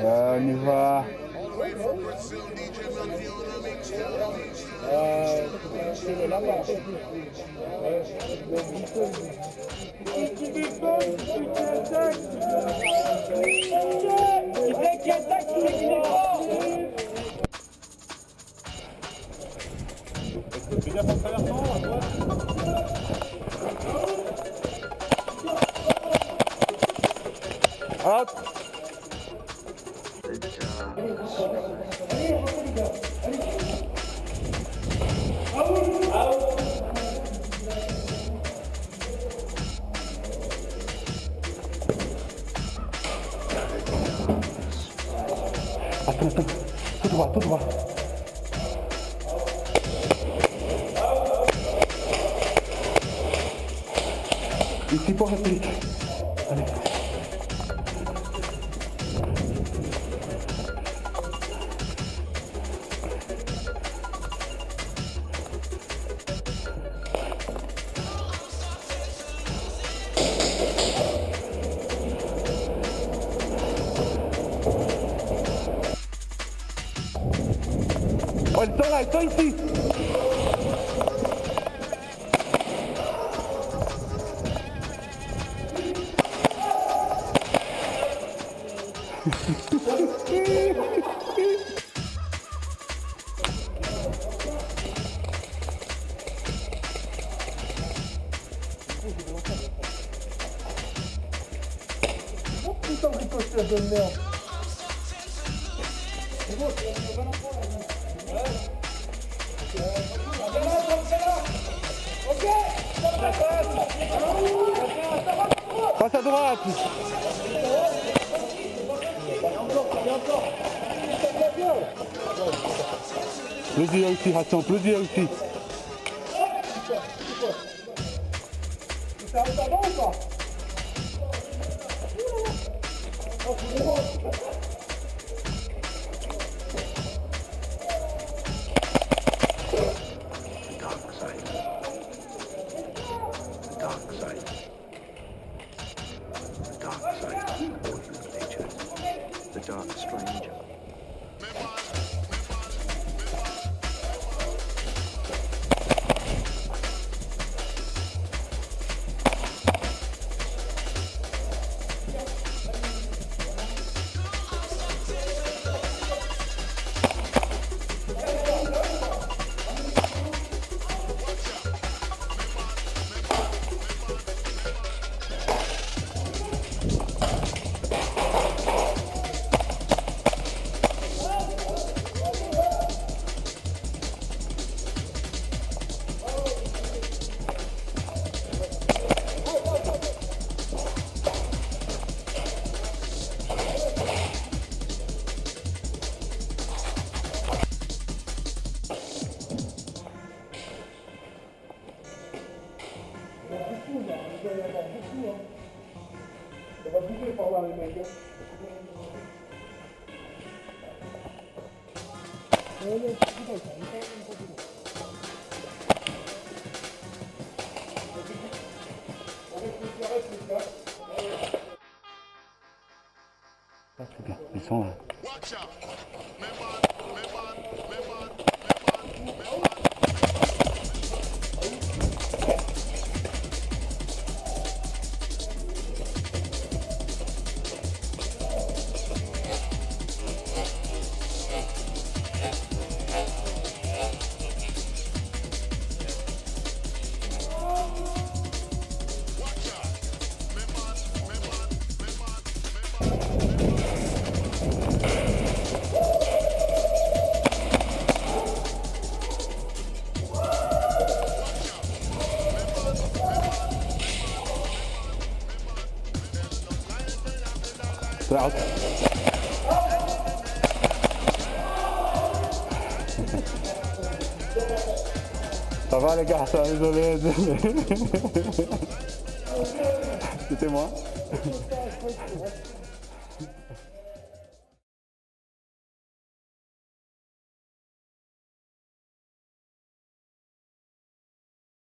On y va. Hop. Attends, tout droit, tout droit. Ici pour réplique. Allez. Oh, ils sont là, ils sont ici. Oh putain, ricocheur de merde. C'est bon, c'est bon. Passe à droite. Plaisir aussi, Rasson, plaisir aussi. Ça arrive avant ou pas? Ça va bouger par là les mecs. C'est bien, ils sont là. Ça va les gars, ça, désolé. C'était moi.